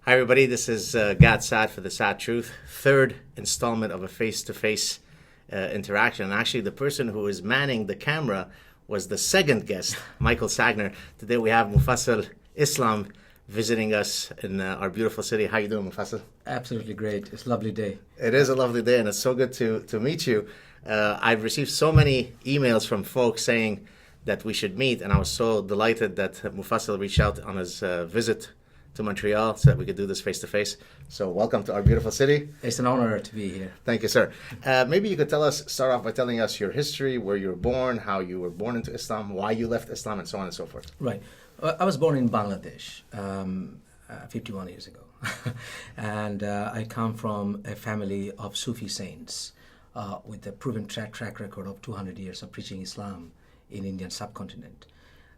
Hi, everybody. This is Gad Saad for the SAAD Truth, third installment of a face-to-face interaction. And actually, the person who is manning the camera was the second guest, Michael Sagner. Today we have Mufassil Islam visiting us in our beautiful city. How you doing, Mufassil? Absolutely great. It's a lovely day. It is a lovely day, and it's so good to meet you. I've received so many emails from folks saying that we should meet, and I was so delighted that Mufassil reached out on his visit to Montreal so that we could do this face-to-face. So welcome to our beautiful city. It's an honor to be here. Thank you, sir. Maybe you could start off by telling us your history, where you were born, how you were born into Islam, why you left Islam, and so on and so forth. Right. I was born in Bangladesh 51 years ago. And I come from a family of Sufi saints with a proven track record of 200 years of preaching Islam in Indian subcontinent.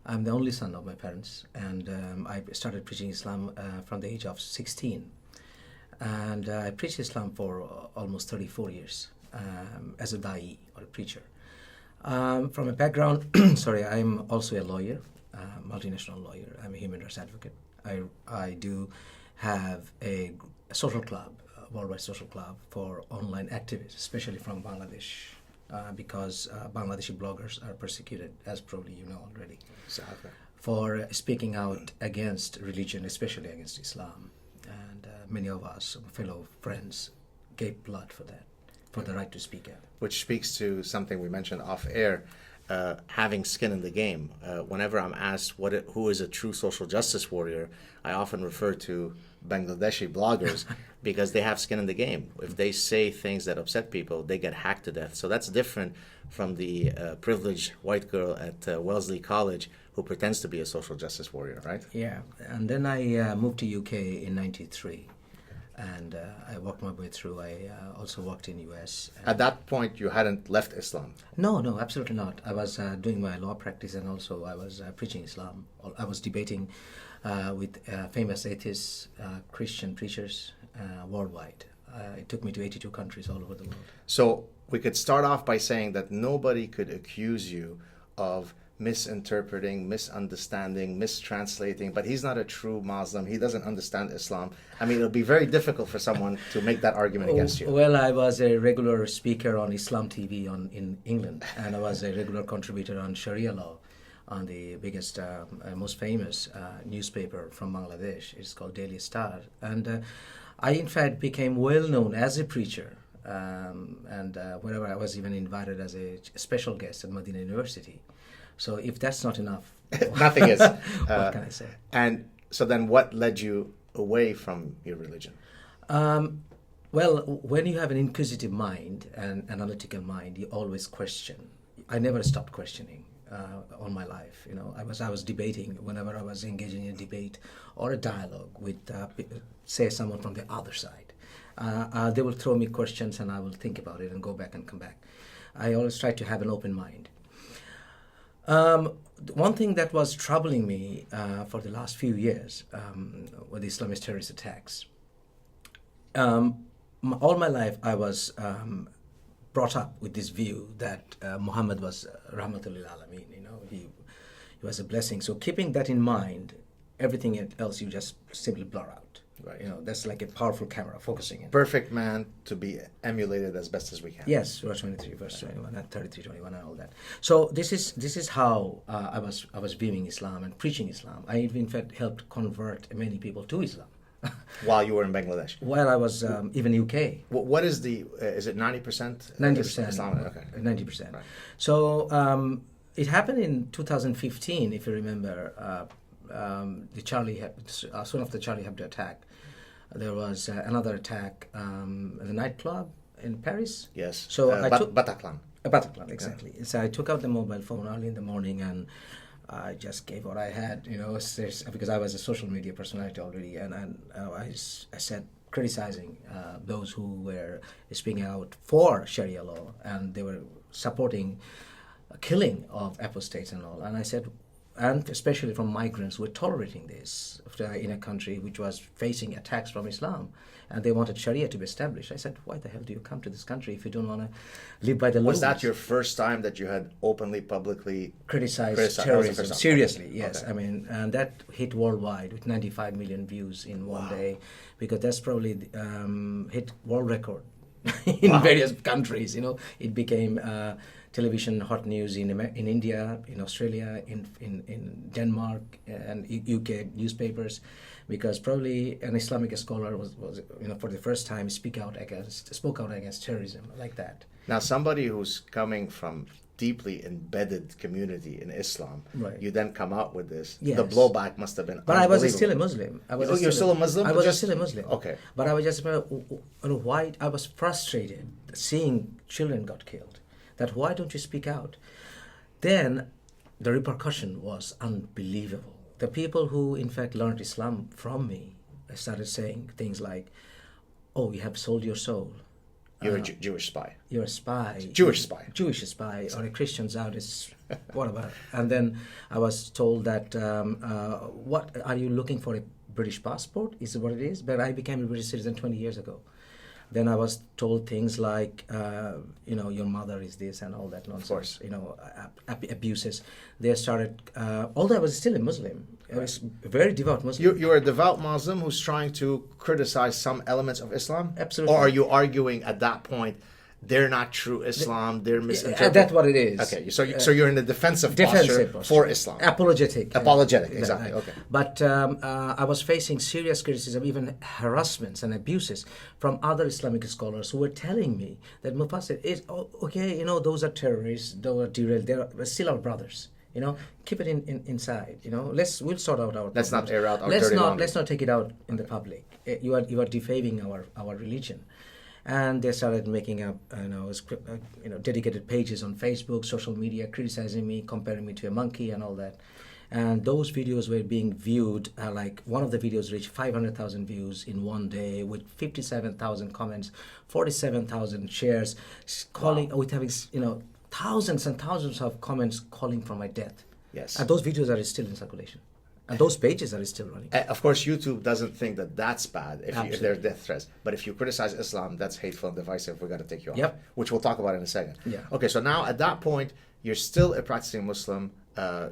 I'm the only son of my parents, and I started preaching Islam from the age of 16. And I preached Islam for almost 34 years as a da'i, or a preacher. From a background, I'm also a lawyer, multinational lawyer. I'm a human rights advocate. I do have a social club, a worldwide social club for online activists, especially from Bangladesh. Because Bangladeshi bloggers are persecuted, as probably you know already, for speaking out against religion, especially against Islam. And many of us, fellow friends, gave blood for that, for the right to speak out. Which speaks to something we mentioned off air, having skin in the game. Whenever I'm asked who is a true social justice warrior, I often refer to Bangladeshi bloggers because they have skin in the game. If they say things that upset people, they get hacked to death. So that's different from the privileged white girl at Wellesley College who pretends to be a social justice warrior, right? Yeah, and then I moved to UK in '93. And I worked my way through. I also worked in US. At that point, you hadn't left Islam? No, absolutely not. I was doing my law practice, and also I was preaching Islam. I was debating with famous atheists, Christian preachers worldwide. It took me to 82 countries all over the world. So we could start off by saying that nobody could accuse you of misinterpreting, misunderstanding, mistranslating, but he's not a true Muslim. He doesn't understand Islam. I mean, it'll be very difficult for someone to make that argument against you. Well, I was a regular speaker on Islam TV in England, and I was a regular contributor on Sharia law on the biggest, most famous newspaper from Bangladesh. It's called Daily Star. And I, in fact, became well known as a preacher. And whenever I was even invited as a special guest at Medina University. So if that's not enough, nothing is. What can I say? And so then what led you away from your religion? Well, when you have an inquisitive mind and analytical mind, you always question. I never stopped questioning all my life. You know, I was debating whenever I was engaging in a debate or a dialogue with, say, someone from the other side. They will throw me questions and I will think about it and go back and come back. I always try to have an open mind. One thing that was troubling me for the last few years with the Islamist terrorist attacks, all my life I was brought up with this view that Muhammad was Rahmatul lil Alameen, he was a blessing. So keeping that in mind, everything else you just simply blur out. Right. That's like a powerful camera focusing in. Perfect man to be emulated as best as we can. Yes, Surah 23, verse 21, and 33, 21, and all that. So this is how I was viewing Islam and preaching Islam. I in fact helped convert many people to Islam. While you were in Bangladesh? While I was even UK. What is is it 90%? 90%. Islam? Okay. 90%. Right. So it happened in 2015, if you remember. The Charlie soon after Charlie Hebdo attack, there was another attack at the nightclub in Paris. Yes. So I took Bataclan. Bataclan, exactly. Yeah. So I took out the mobile phone early in the morning and I just gave what I had, because I was a social media personality already, and I said criticizing those who were speaking out for Sharia law, and they were supporting killing of apostates and all. And I said, and especially from migrants who were tolerating this in a country which was facing attacks from Islam, and they wanted Sharia to be established. I said, why the hell do you come to this country if you don't want to live by the laws? Was that your first time that you had openly, publicly criticized terrorism? Seriously, yes. Okay. I mean, and that hit worldwide with 95 million views in one day, because that's probably hit world record in various countries. You know, it became television hot news in India, in Australia, in Denmark, and UK newspapers, because probably an Islamic scholar was for the first time spoke out against terrorism like that. Now, somebody who's coming from deeply embedded community in Islam, right. You then come out with this. Yes. The blowback must have been But I was still a Muslim. You're still a Muslim? I was still a Muslim. Okay. But I was just why I was frustrated seeing children got killed. That why don't you speak out? Then the repercussion was unbelievable. The people who in fact learned Islam from me started saying things like, "Oh, you have sold your soul. You're a Jewish spy. You're a spy. Jewish spy. Jewish spy, or a Christian Zionist, whatever." And then I was told that, what are you looking for, a British passport? Is it what it is? But I became a British citizen 20 years ago. Then I was told things like, your mother is this and all that nonsense. Of course. Abuses. They started, although I was still a Muslim, I was a very devout Muslim. You're a devout Muslim who's trying to criticize some elements of Islam? Absolutely. Or are you arguing at that point, they're not true Islam, they're misinterpreting? That's what it is. Okay, so you're in a defensive posture for Islam. Apologetic, exactly. Okay. But I was facing serious criticism, even harassments and abuses from other Islamic scholars who were telling me that Mufassil is okay. Those are terrorists. Those are derailed. They're still our brothers. Keep it inside. We'll sort out our. Let's problems. not air out our dirty laundry. Let's not take it out in the public. You are defaming our religion. And they started making up, dedicated pages on Facebook, social media, criticizing me, comparing me to a monkey and all that. And those videos were being viewed, like one of the videos reached 500,000 views in one day with 57,000 comments, 47,000 shares, with having, thousands and thousands of comments calling for my death. Yes. And those videos are still in circulation. And those pages are still running. Of course, YouTube doesn't think that that's bad if they're death threats. But if you criticize Islam, that's hateful and divisive. We've got to take you off. Yep. Which we'll talk about in a second. Yeah. Okay, so now at that point, you're still a practicing Muslim.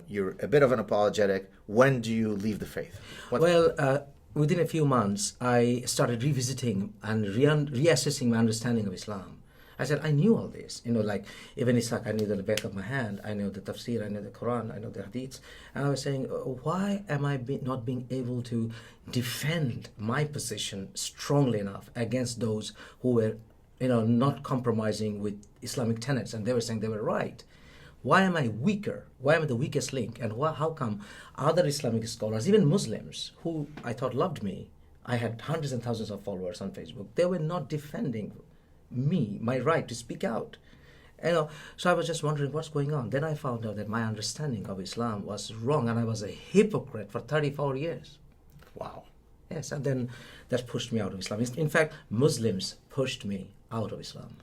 You're a bit of an apologetic. When do you leave the faith? Within a few months, I started revisiting and reassessing my understanding of Islam. I said, I knew all this. Even Isaac, I knew the back of my hand. I know the tafsir, I know the Quran, I know the hadiths. And I was saying, why am I not being able to defend my position strongly enough against those who were, not compromising with Islamic tenets? And they were saying they were right. Why am I weaker? Why am I the weakest link? And how come other Islamic scholars, even Muslims, who I thought loved me, I had hundreds and thousands of followers on Facebook, they were not defending me, my right to speak out. So I was just wondering what's going on. Then I found out that my understanding of Islam was wrong, and I was a hypocrite for 34 years. Wow. Yes, and then that pushed me out of Islam. In fact, Muslims pushed me out of Islam.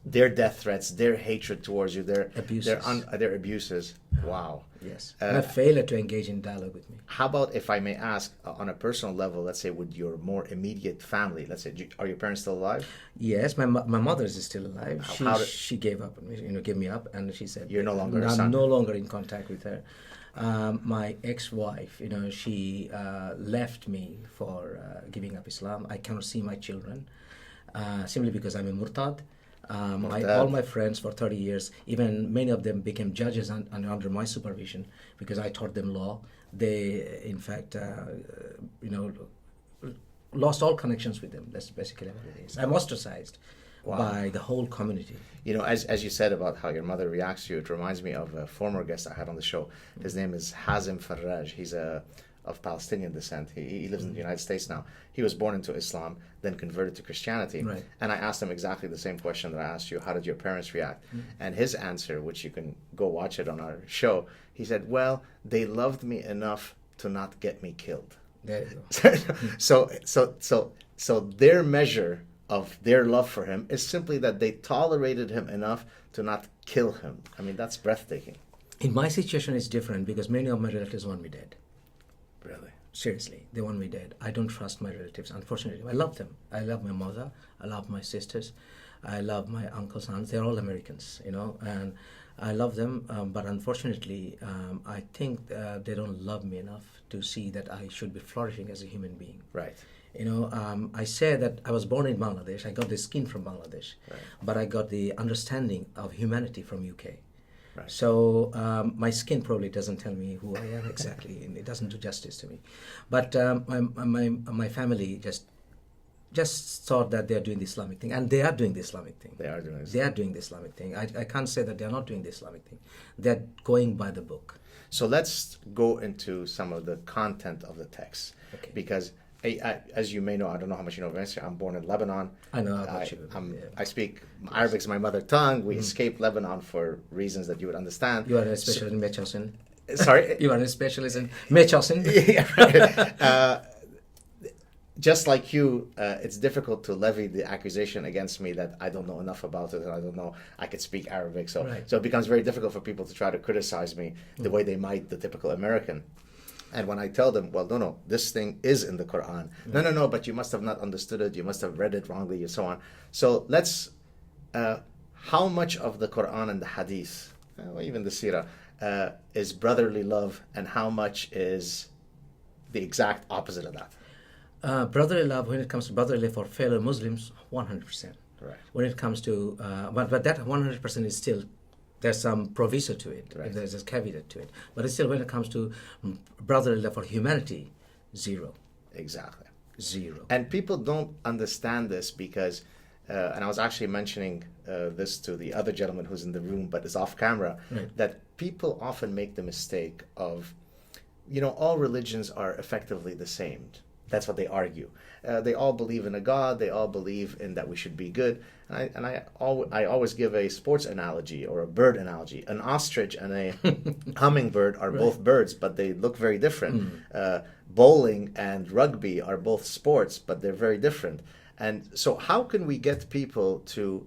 Their death threats, their hatred towards you, their abuses. Their abuses. Wow. Yes. And a failure to engage in dialogue with me. How about, if I may ask, on a personal level, let's say with your more immediate family, let's say, are your parents still alive? Yes, my mother is still alive. She gave up, gave me up, and she said, "You're no longer a son." I'm no longer in contact with her. My ex-wife, she left me for giving up Islam. I cannot see my children simply because I'm a murtad. All my friends for 30 years, even many of them became judges under my supervision because I taught them law. They, in fact, lost all connections with them. That's basically what it is. I'm ostracized by the whole community. As you said about how your mother reacts to you, it reminds me of a former guest I had on the show. His name is Hazem Faraj. He's of Palestinian descent. He lives in the United States now. He was born into Islam, then converted to Christianity. Right. And I asked him exactly the same question that I asked you. How did your parents react? And his answer, which you can go watch it on our show, he said, well, they loved me enough to not get me killed. There you go. So their measure of their love for him is simply that they tolerated him enough to not kill him. I mean, that's breathtaking. In my situation, it's different because many of my relatives want me dead. Really? Seriously, they want me dead. I don't trust my relatives, unfortunately. I love them. I love my mother. I love my sisters. I love my uncles, aunts. They're all Americans, and I love them. But unfortunately, I think they don't love me enough to see that I should be flourishing as a human being. Right. I say that I was born in Bangladesh. I got the skin from Bangladesh, Right. but I got the understanding of humanity from UK. Right. So my skin probably doesn't tell me who I am exactly, and it doesn't do justice to me. But my family just thought that they are doing the Islamic thing, and they are doing the Islamic thing. They are doing this. They are doing the Islamic thing. I can't say that they are not doing the Islamic thing. They're going by the book. So let's go into some of the content of the text. Okay. Because as you may know, I don't know how much you know of Valencia, I'm born in Lebanon. I know about you. I speak Arabic is my mother tongue. We escaped Lebanon for reasons that you would understand. You are a specialist in Mechosin. Sorry? You are a specialist in Mechosin. Yeah, right. Just like you, it's difficult to levy the accusation against me that I don't know enough about it and I don't know I could speak Arabic. So, Right. so it becomes very difficult for people to try to criticize me the way they might the typical American. And when I tell them, well, no, this thing is in the Quran. No, but you must have not understood it. You must have read it wrongly and so on. So let's, how much of the Quran and the Hadith, or even the Sirah, is brotherly love and how much is the exact opposite of that? Brotherly love, when it comes to brotherly love for fellow Muslims, 100%. Right. When it comes to, but that 100% is still, there's some proviso to it. Right. There's a caveat to it. But it's still, when it comes to brotherly love for humanity, zero. Exactly. Zero. And people don't understand this because, and I was actually mentioning this to the other gentleman who's in the room but is off camera, Right. that people often make the mistake of, all religions are effectively the same. That's what they argue. They all believe in a God. They all believe in that we should be good. And I always give a sports analogy or a bird analogy. An ostrich and a hummingbird are both birds, but they look very different. Bowling and rugby are both sports, but they're very different. And so how can we get people to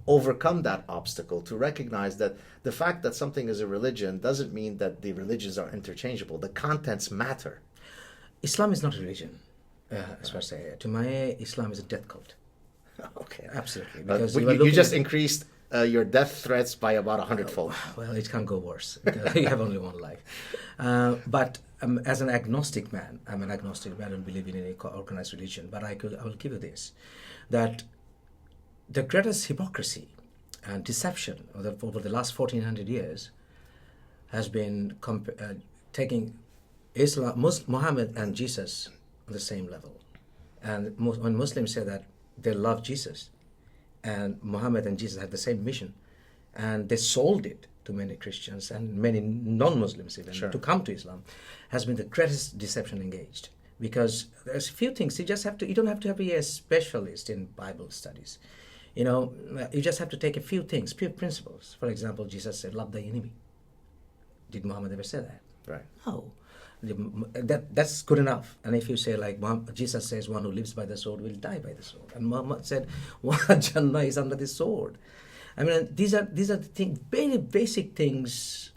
overcome that obstacle, to recognize that the fact that something is a religion doesn't mean that the religions are interchangeable. The contents matter. Islam is not a religion, as per se. To my Islam is a death cult. Okay. Absolutely. But Because you just increased your death threats by about 100-fold. Well, it can't go worse because you have only one life. But as an agnostic man, I'm an agnostic. I don't believe in any organized religion. But I will give you this, that the greatest hypocrisy and deception over the last 1400 years has been taking Islam, Muhammad and Jesus on the same level. And when Muslims say that they love Jesus, and Muhammad and Jesus had the same mission, and they sold it to many Christians and many non-Muslims even Sure. to come to Islam, has been the greatest deception engaged. Because there's a few things you don't have to be a specialist in Bible studies. You just have to take a few things, few principles. For example, Jesus said, "Love thy enemy." Did Muhammad ever say that? Right. No. That's good enough. And if you say, like Jesus says, one who lives by the sword will die by the sword, and Muhammad said, Jannah is under the sword. I mean, these are the things, very basic things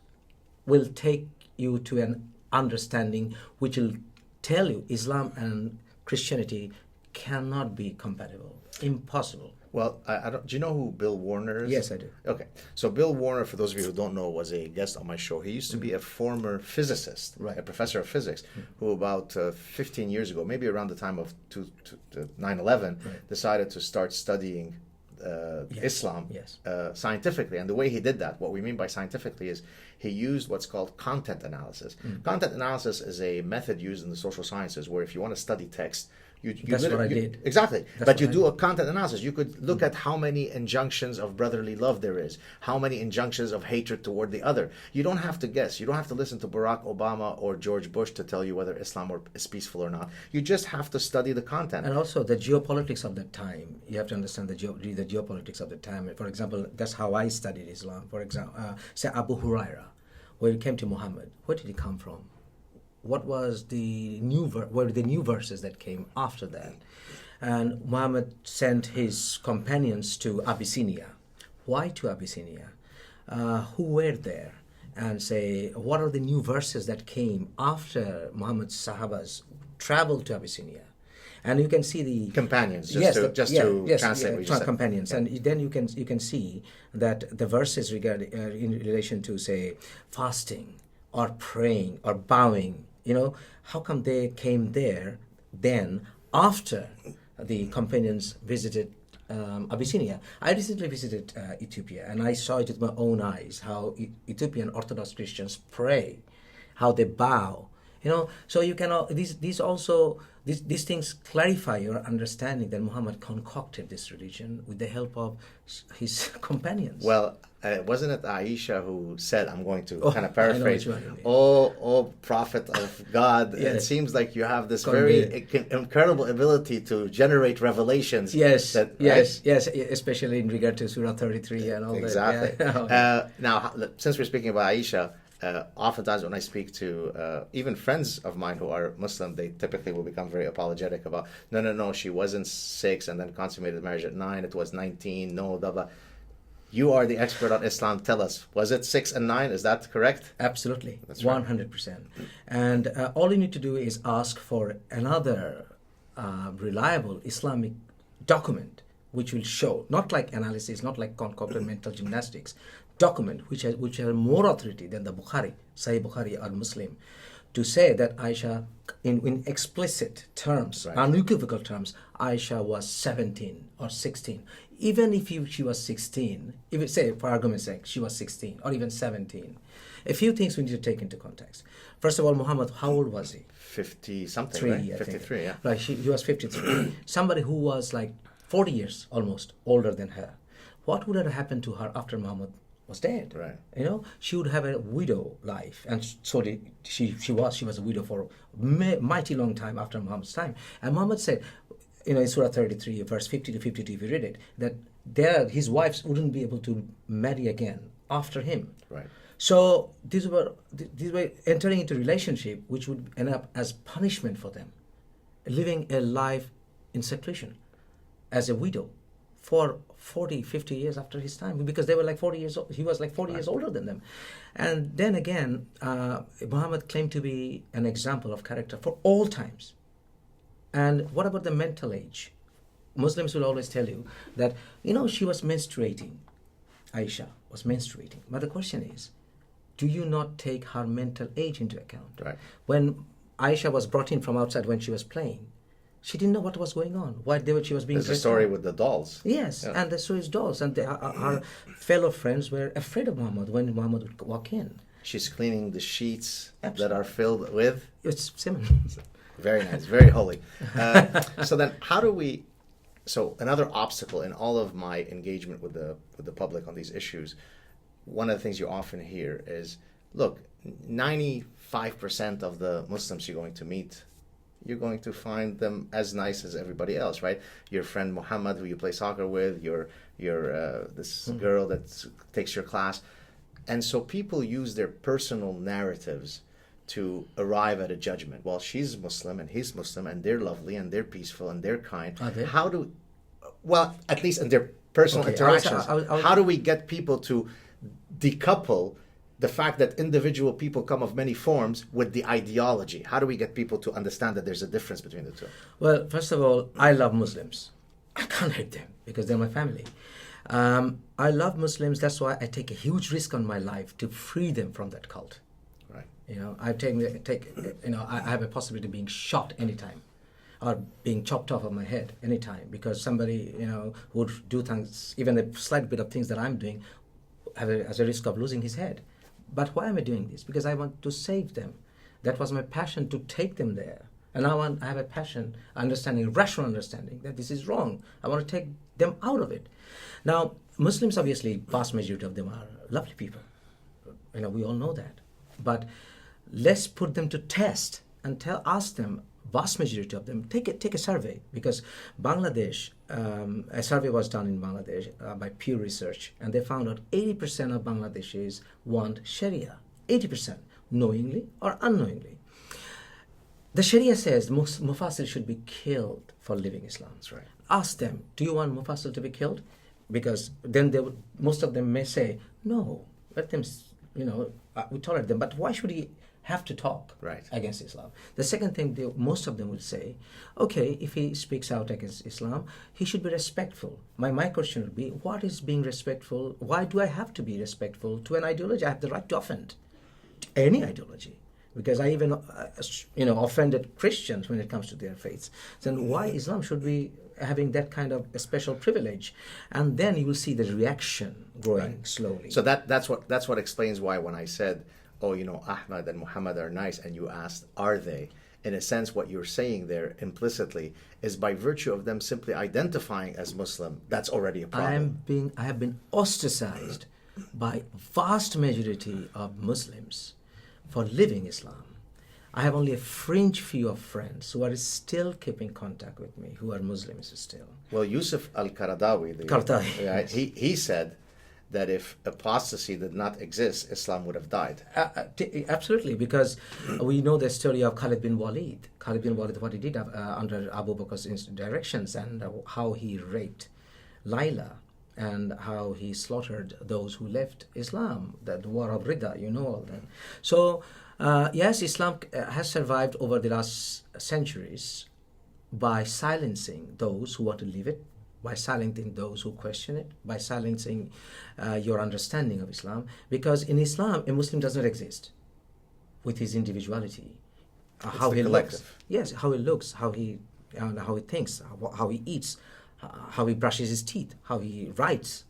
will take you to an understanding which will tell you Islam and Christianity cannot be compatible. Impossible. Well, I don't. Do you know who Bill Warner is? Yes, I do. Okay. So Bill Warner, for those of you who don't know, was a guest on my show. He used to be a former physicist, Right. a professor of physics, who about 15 years ago, maybe around the time of 9/11, Right. decided to start studying Islam Yes. scientifically. And the way he did that, what we mean by scientifically, is he used what's called content analysis. Content analysis is a method used in the social sciences where if you want to study text, That's what I did. Exactly. That's But you what do a content analysis. You could look at how many injunctions of brotherly love there is, how many injunctions of hatred toward the other. You don't have to guess. You don't have to listen to Barack Obama or George Bush to tell you whether Islam is peaceful or not. You just have to study the content. And also the geopolitics of that time. You have to understand the geopolitics of the time. For example, that's how I studied Islam. For example, say Abu Huraira, when he came to Muhammad, where did he come from? What was the were the new verses that came after that? And Muhammad sent his companions to Abyssinia. Why to Abyssinia? Who were there? and say, what are the new verses that came after Muhammad's Sahabas traveled to Abyssinia? And you can see the companions, to translate what you said. Companions, and then you can see that the verses regarding in relation to, say, fasting or praying or bowing, how come they came there then after the companions visited Abyssinia? I recently visited Ethiopia, and I saw it with my own eyes how Ethiopian Orthodox Christians pray, how they bow. So you can these things clarify your understanding that Muhammad concocted this religion with the help of his companions. Well, wasn't it Aisha who said, I'm going to kind of paraphrase, oh Prophet of God, yes. It seems like you have this very incredible ability to generate revelations. Yes, yes, especially in regard to Surah 33 and all that. Exactly. Now, since we're speaking about Aisha, oftentimes when I speak to even friends of mine who are Muslim, they typically will become very apologetic about, no, she wasn't 6 and then consummated marriage at 9, it was 19, no, blah, blah. You are the expert on Islam. Tell us, was it 6 and 9? Is that correct? Absolutely. That's right. 100%. And all you need to do is ask for another reliable Islamic document which will show, not like analysis, not like concocted mental gymnastics, document which has more authority than the Bukhari, Sahih Bukhari or Muslim, to say that Aisha, in explicit terms, unequivocal terms, Aisha was 17 or 16. Even if she was 16, if you say, for argument's sake, she was 16 or even 17, a few things we need to take into context. First of all, Muhammad, how old was he? 50-something, right? 53, yeah. Right, he was 53. Somebody who was like 40 years almost older than her. What would have happened to her after Muhammad was dead? Right. She would have a widow life, and so did she was a widow for a mighty long time after Muhammad's time. And Muhammad said, in Surah 33, verse 50 to 52, if you read it, that his wives wouldn't be able to marry again after him. Right. So these were entering into relationship which would end up as punishment for them, living a life in seclusion as a widow for 40, 50 years after his time, because they were like 40 years old. He was like 40 years older than them. And then again, Muhammad claimed to be an example of character for all times. And what about the mental age? Muslims will always tell you that, she was menstruating. Aisha was menstruating. But the question is, do you not take her mental age into account? Right. When Aisha was brought in from outside when she was playing, she didn't know what was going on. She was being. There's a story with the dolls. Yes, and the Swiss dolls, and her fellow friends were afraid of Muhammad when Muhammad would walk in. She's cleaning the sheets that are filled with. It's similar. Very nice, very holy. So then, how do we? So another obstacle in all of my engagement with the public on these issues, one of the things you often hear is, look, 95% of the Muslims you're going to meet, you're going to find them as nice as everybody else, right? Your friend Muhammad, who you play soccer with, your this girl that takes your class. And so people use their personal narratives to arrive at a judgment. Well, she's Muslim and he's Muslim and they're lovely and they're peaceful and they're kind. Well, at least in their personal interactions, how do we get people to decouple the fact that individual people come of many forms with the ideology? How do we get people to understand that there's a difference between the two? Well, first of all, I love Muslims. I can't hate them because they're my family. I love Muslims. That's why I take a huge risk on my life to free them from that cult. Right. I have a possibility of being shot anytime, or being chopped off of my head anytime, because somebody would do things, even a slight bit of things that I'm doing, has a risk of losing his head. But why am I doing this? Because I want to save them. That was my passion, to take them there. And now I have a passion, rational understanding that this is wrong. I want to take them out of it. Now, Muslims, obviously, vast majority of them are lovely people. We all know that. But let's put them to test and ask them, vast majority of them, take a survey, because Bangladesh, a survey was done in Bangladesh by Pew Research, and they found out 80% of Bangladeshis want Sharia. 80%, knowingly or unknowingly. The Sharia says Mufassil should be killed for living Islam. That's right. Ask them, do you want Mufassil to be killed? Because then most of them may say, no, let them, we tolerate them, but why should he have to talk Right. against Islam? The second thing, most of them will say, okay, if he speaks out against Islam, he should be respectful. My question would be, what is being respectful? Why do I have to be respectful to an ideology? I have the right to offend to any ideology. Because I even, offended Christians when it comes to their faiths. Then why Islam should be having that kind of a special privilege? And then you will see the reaction growing slowly. So that's what explains why when I said, oh, Ahmad and Muhammad are nice, and you asked, are they? In a sense, what you're saying there implicitly is by virtue of them simply identifying as Muslim, that's already a problem. I have been ostracized by vast majority of Muslims for living Islam. I have only a fringe few of friends who are still keeping contact with me, who are Muslims still. Well, Yusuf al-Qaradawi, Yes. he said that if apostasy did not exist, Islam would have died. Absolutely, because we know the story of Khalid bin Walid. Khalid bin Walid, what he did under Abu Bakr's directions, and how he raped Layla, and how he slaughtered those who left Islam, the war of Ridda, all that. So, yes, Islam has survived over the last centuries by silencing those who want to leave it, by silencing those who question it, by silencing your understanding of Islam. Because in Islam, a Muslim does not exist with his individuality. How he collective. looks. Yes, how he looks, how he thinks, how he eats, how he brushes his teeth, how he writes,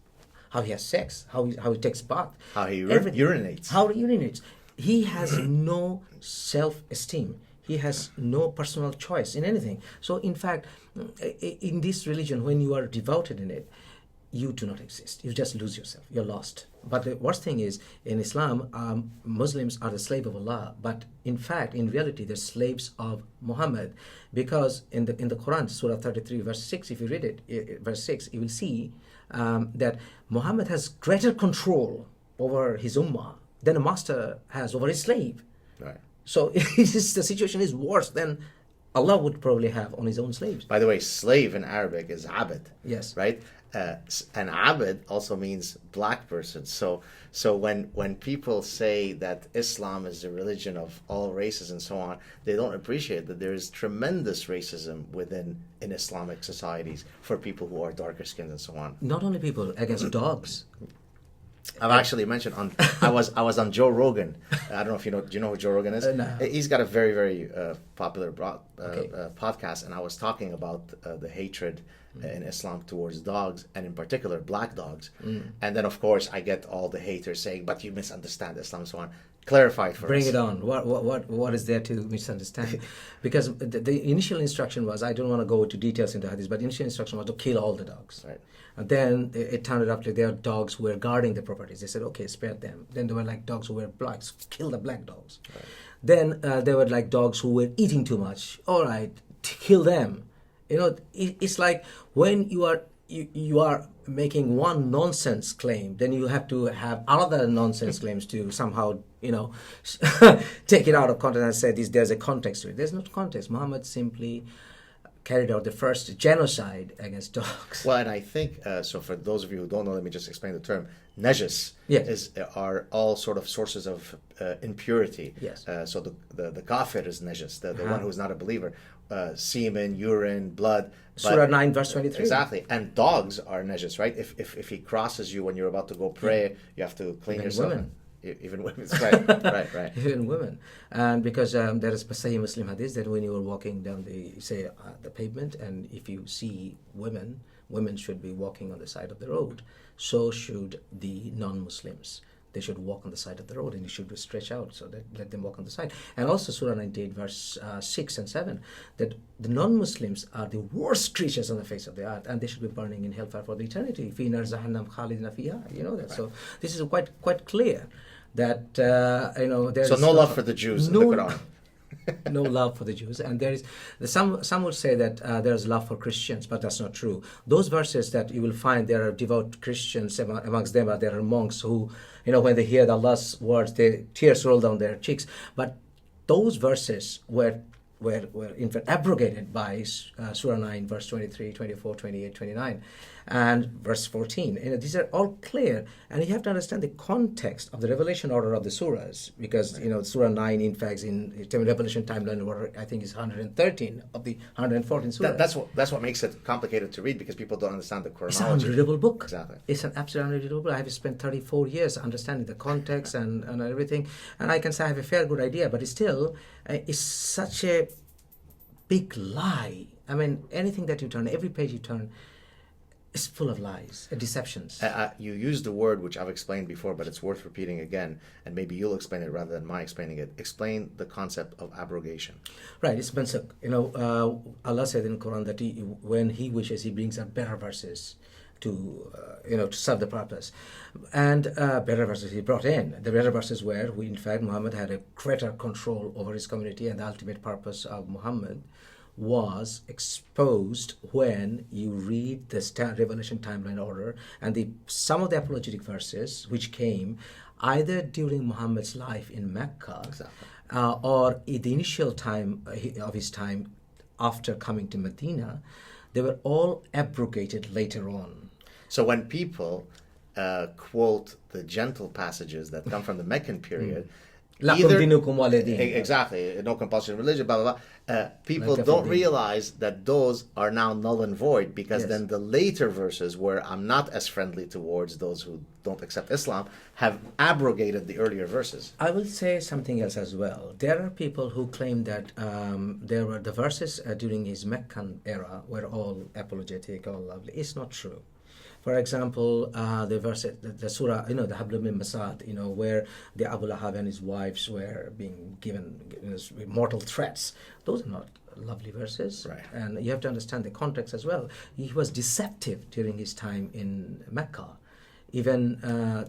how he has sex, how he takes bath. How he urinates. How he urinates. He has no self-esteem. He has no personal choice in anything. So, in fact, in this religion, when you are devoted in it, you do not exist. You just lose yourself. You're lost. But the worst thing is, in Islam, Muslims are the slave of Allah. But in fact, in reality, they're slaves of Muhammad. Because in the Quran, Surah 33, verse 6, if you read it, verse 6, you will see that Muhammad has greater control over his ummah than a master has over his slave. Right. So the situation is worse than Allah would probably have on his own slaves. By the way, slave in Arabic is abd. Yes. Right? And abd also means black person. So when people say that Islam is the religion of all races and so on, they don't appreciate that there is tremendous racism in Islamic societies for people who are darker skinned and so on. Not only people, against dogs. I've actually mentioned I was on Joe Rogan. I don't know if do you know who Joe Rogan is? No. He's got a very, very popular podcast, and I was talking about the hatred in Islam towards dogs, and in particular black dogs. And then, of course, I get all the haters saying, but you misunderstand Islam and so on. Clarify it for us. Bring it on. What is there to misunderstand? Because the initial instruction was, I don't want to go into details into hadith, but the initial instruction was to kill all the dogs. Right. And then it turned out that there are dogs who were guarding the properties. They said, okay, spare them. Then there were like dogs who were blacks, kill the black dogs. Right. Then there were like dogs who were eating too much. All right, kill them. It's like when you are making one nonsense claim, then you have to have other nonsense claims to somehow, take it out of context and say there's a context to it. There's no context. Muhammad simply carried out the first genocide against dogs. Well, and I think, so for those of you who don't know, let me just explain the term. Najas are all sort of sources of impurity. Yes. So the kafir is najas, the one who's not a believer. Semen, urine, blood. Surah 9, verse 23. Exactly. And dogs are najas, right? If he crosses you when you're about to go pray, you have to clean yourself. Women. Even women, right. Even women, and because there is Sahih Muslim hadith that when you are walking down the pavement, and if you see women should be walking on the side of the road. So should the non-Muslims. They should walk on the side of the road, and you should stretch out so that let them walk on the side. And also Surah 98, verse 6 and 7, that the non-Muslims are the worst creatures on the face of the earth, and they should be burning in hellfire for the eternity. Fi nar jahannam khalidina fiha. You know that. Right. So this is quite clear. That there so is no love for the Jews in the Quran. No love for the Jews, and there is some would say that there is love for Christians, but that's not true. Those verses that you will find there are devout Christians amongst them, there are monks who, when they hear Allah's words, tears roll down their cheeks. But those verses were in fact abrogated by Surah 9, verse 23, 24, 28, 29. and verse 14. These are all clear, and you have to understand the context of the revelation order of the surahs, because Surah 9, in fact, in revelation timeline order, I think is 113 of the 114 surahs. That's what makes it complicated to read, because people don't understand the It's an chronology. unreadable book. Exactly. It's an absolutely unreadable book. I have spent 34 years understanding the context and everything, and I can say I have a fair good idea, but still, it's such a big lie. I mean, anything that you turn, every page you turn, is full of lies and deceptions. You used the word which I've explained before, but it's worth repeating again, and maybe you'll explain it rather than my explaining it. Explain the concept of abrogation. Right, it's mansukh. Allah said in the Quran that when He wishes, He brings out better verses to serve the purpose, and better verses He brought in. The better verses were, in fact, Muhammad had a greater control over his community, and the ultimate purpose of Muhammad was exposed when you read the revelation timeline order and some of the apologetic verses which came either during Muhammad's life in Mecca, Exactly. or in the initial time of his time after coming to Medina. They were all abrogated later on. So when people quote the gentle passages that come from the Meccan period, Lakum dinukum waliyadin. exactly, no compulsion of religion, blah, blah, blah. People Like don't Tafadil. realize that those are now null and void, because Yes. then the later verses, where I'm not as friendly towards those who don't accept Islam, have abrogated the earlier verses. I will say something else as well. There are people who claim that there were the verses during his Meccan era were all apologetic, all lovely. It's not true. For example, the verse, the surah, the Hablu min Masad, where the Abu Lahab and his wives were being given mortal threats. Those are not lovely verses. Right. And you have to understand the context as well. He was deceptive during his time in Mecca. Even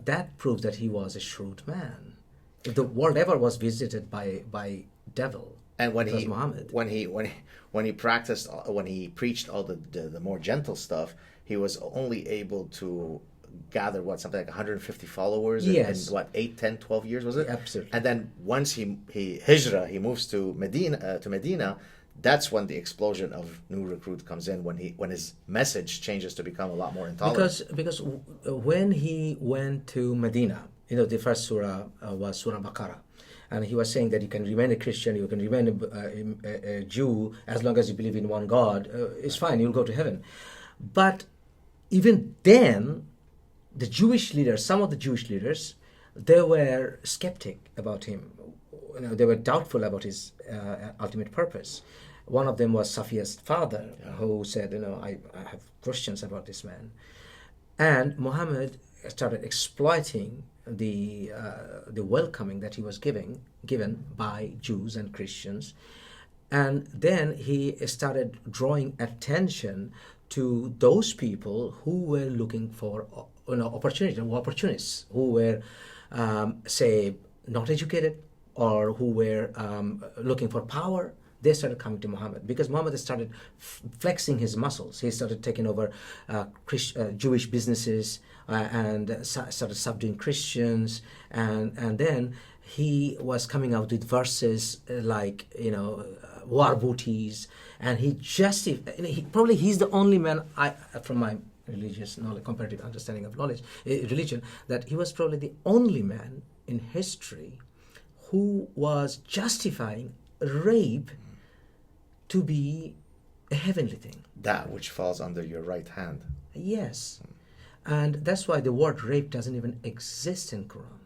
that proves that he was a shrewd man. If the world ever was visited by devil, And when it was he Muhammad. when he practiced, when he preached all the more gentle stuff, he was only able to gather something like 150 followers Yes. in 8, 10, 12 years, was it? Absolutely. And then once he hijrah, he moves to Medina, that's when the explosion of new recruit comes in, when his message changes to become a lot more intolerant. Because when he went to Medina, the first surah was Surah Baqarah, and he was saying that you can remain a Christian, you can remain a Jew as long as you believe in one God. It's fine, you'll go to heaven. But even then, some of the Jewish leaders, they were skeptic about him. They were doubtful about his ultimate purpose. One of them was Safiya's father, who said, I have questions about this man. And Muhammad started exploiting the welcoming that he was given by Jews and Christians. And then he started drawing attention to those people who were looking for opportunists, who were, say, not educated, or who were looking for power. They started coming to Muhammad because Muhammad started flexing his muscles. He started taking over Jewish businesses and started subduing Christians, and then he was coming out with verses like war booties, and he's the only man, from my religious knowledge, comparative understanding of religion, that he was probably the only man in history who was justifying rape to be a heavenly thing. That which falls under your right hand. Yes. And that's why the word rape doesn't even exist in Quran.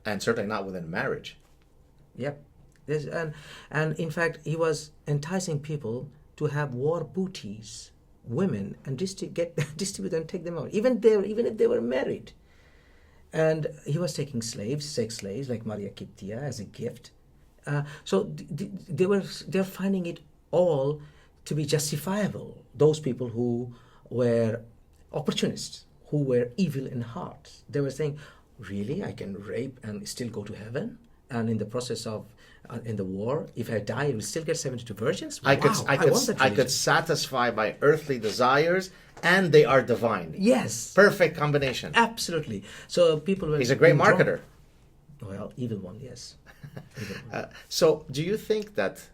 And certainly not within marriage. Yep. And in fact, he was enticing people to have war booties, women, and distribute them, take them out, even if they were married. And he was taking sex slaves like Maria Kiptia as a gift. So they're finding it all to be justifiable. Those people who were opportunists, who were evil in heart, they were saying, really, I can rape and still go to heaven? And in the process of in the war, if I die, I will still get 72 virgins? I want that could religion. satisfy my earthly desires, and they are divine. Yes. Perfect combination. Absolutely. So people were... He's a great being drawn- marketer. Well, evil one, yes. Evil one. So do you think that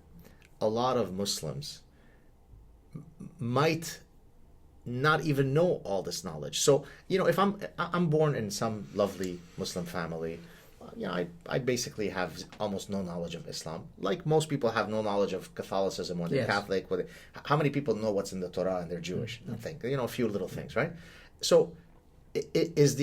a lot of Muslims might not even know all this knowledge. So, if I'm born in some lovely Muslim family, I basically have almost no knowledge of Islam. Like most people have no knowledge of Catholicism when they're Yes. Catholic. How many people know what's in the Torah and they're Jewish? Nothing. A few little things, right? So, is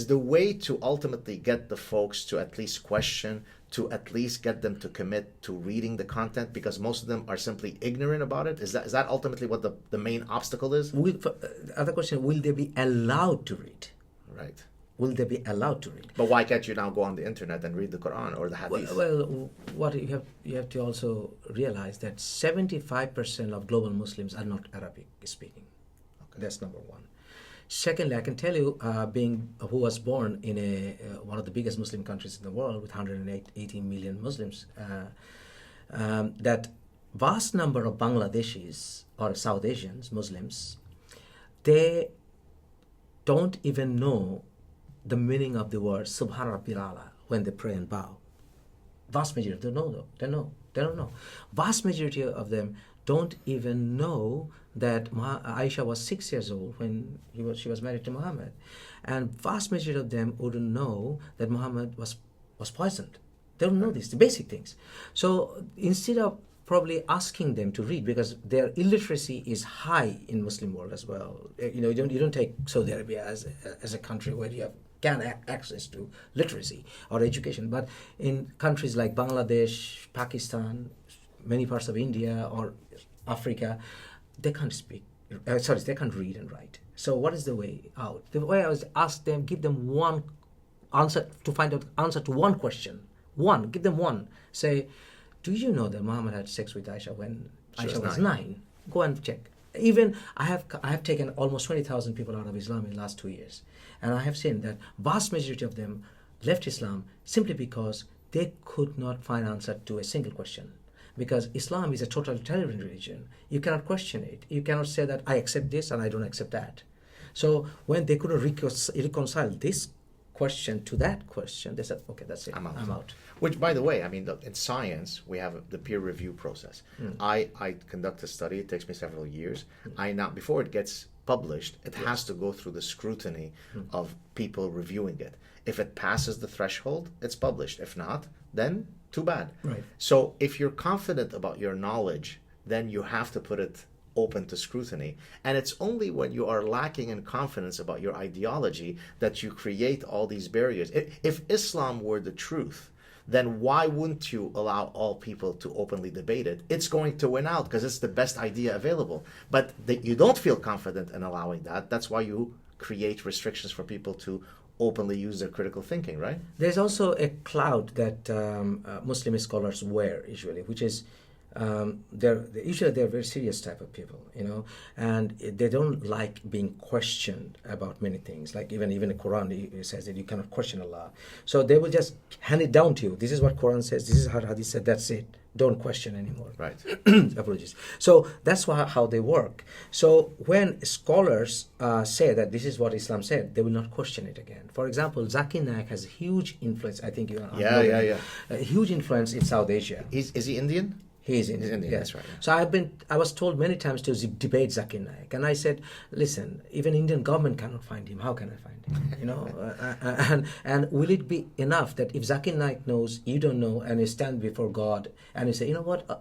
the way to ultimately get the folks to at least question, to at least get them to commit to reading the content, because most of them are simply ignorant about it? Is that ultimately what the main obstacle is? Other question: will they be allowed to read? Right. Will they be allowed to read? But why can't you now go on the internet and read the Quran or the Hadith? Well, what you have to also realize that 75% of global Muslims are not Arabic speaking. Okay. That's number one. Secondly, I can tell you, who was born in one of the biggest Muslim countries in the world with 180 million Muslims, that vast number of Bangladeshis or South Asians, Muslims, they don't even know the meaning of the word Subhan Rabbil Ala when they pray and bow. Vast majority don't know. They don't know. Vast majority of them don't even know that Aisha was 6 years old when she was married to Muhammad, and vast majority of them wouldn't know that Muhammad was poisoned. They don't know these, the basic things. So instead of probably asking them to read, because their illiteracy is high in Muslim world as well. You don't take Saudi Arabia as a country where you can access to literacy or education, but in countries like Bangladesh, Pakistan, many parts of India or Africa, they can't they can't read and write. So what is the way out? The way I was ask them, give them one answer to find out answer to one question. Give them one. Say, do you know that Muhammad had sex with Aisha when Aisha was 9? Go and check. Even I have taken almost 20,000 people out of Islam in the last 2 years, and I have seen that vast majority of them left Islam simply because they could not find answer to a single question. Because Islam is a totalitarian religion. You cannot question it. You cannot say that I accept this and I don't accept that. So when they couldn't reconcile this question to that question, they said, okay, that's it. I'm out. Which, by the way, in science, we have the peer review process. I conduct a study. It takes me several years. Before it gets published, it has to go through the scrutiny of people reviewing it. If it passes the threshold, it's published. If not, then too bad. Right. So if you're confident about your knowledge, then you have to put it open to scrutiny. And it's only when you are lacking in confidence about your ideology that you create all these barriers. If Islam were the truth, then why wouldn't you allow all people to openly debate it? It's going to win out because it's the best idea available. But you don't feel confident in allowing that. That's why you create restrictions for people to openly use their critical thinking, right? There's also a cloud that Muslim scholars wear usually, which is they're very serious type of people, and they don't like being questioned about many things. Like even the Quran, it says that you cannot question Allah. So they will just hand it down to you. This is what Quran says. This is how Hadith said. That's it. Don't question anymore. Right. Apologies. So that's how they work. So when scholars say that this is what Islam said, they will not question it again. For example, Zakir Naik has a huge influence. I think you know. Yeah. A huge influence in South Asia. Is he Indian? He is Indian. Indian, yes. That's right. Yeah. So I was told many times to debate Zakir Naik, and I said, listen, even Indian government cannot find him. How can I find him? And will it be enough that if Zakir Naik knows, you don't know, and you stand before God and you say,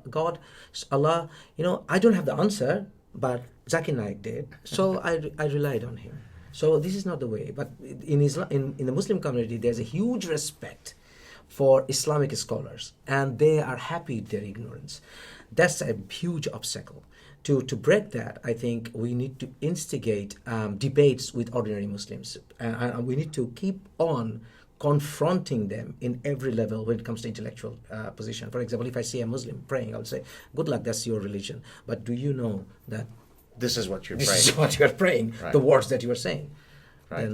God, Allah, I don't have the answer, but Zakir Naik did, so I relied on him. So this is not the way. But in Islam, in the Muslim community, there's a huge respect for Islamic scholars, and they are happy with their ignorance. That's a huge obstacle. To break that, I think we need to instigate debates with ordinary Muslims, and we need to keep on confronting them in every level when it comes to intellectual position. For example, if I see a Muslim praying, I would say, good luck, that's your religion. But do you know that this is what you're praying? This is what you're praying, right. The words that you are saying. Right.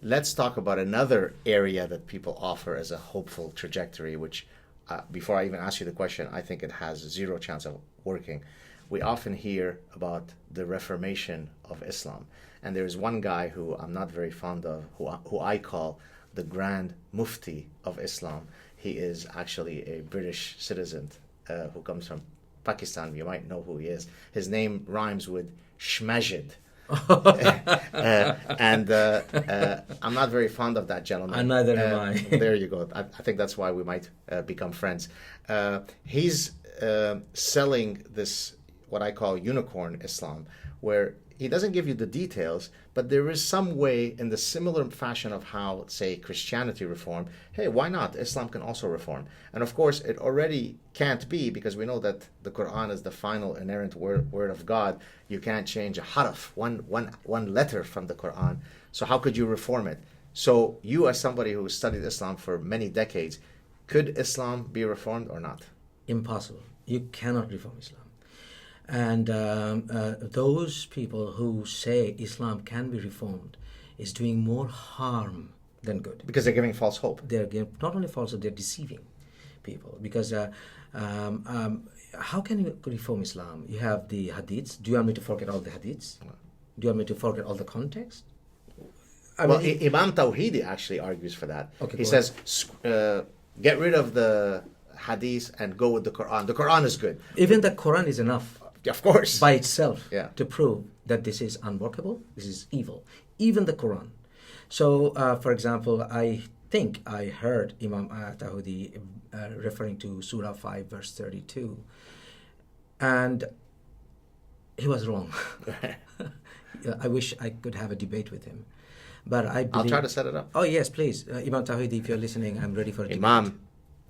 Let's talk about another area that people offer as a hopeful trajectory, which, before I even ask you the question, I think it has zero chance of working. We often hear about the Reformation of Islam. And there's one guy who I'm not very fond of, who I call the Grand Mufti of Islam. He is actually a British citizen who comes from Pakistan, you might know who he is. His name rhymes with Shmajid. I'm not very fond of that gentleman. And neither am I. There you go. I think that's why we might become friends. He's selling this, what I call unicorn Islam, where he doesn't give you the details, but there is some way in the similar fashion of how, say, Christianity reformed. Hey, why not? Islam can also reform. And of course, it already can't be, because we know that the Quran is the final inerrant word of God. You can't change a harf, one letter from the Quran. So how could you reform it? So you, as somebody who studied Islam for many decades, could Islam be reformed or not? Impossible. You cannot reform Islam. And those people who say Islam can be reformed is doing more harm than good. Because they're giving false hope. They're giving, not only false hope, they're deceiving people. Because how can you reform Islam? You have the hadiths. Do you want me to forget all the hadiths? Do you want me to forget all the context? Imam Tawhidi actually argues for that. Okay, he says, get rid of the hadith and go with the Quran. The Quran is good. Even the Quran is enough. Of course. By itself, Yeah. to prove that this is unworkable, this is evil. Even the Quran. So, for example, I think I heard Imam Tawhidi referring to Surah 5, verse 32. And he was wrong. I wish I could have a debate with him. But I believe... I'll try to set it up. Oh, yes, please. Imam Tawhidi, if you're listening, I'm ready for a debate. Imam.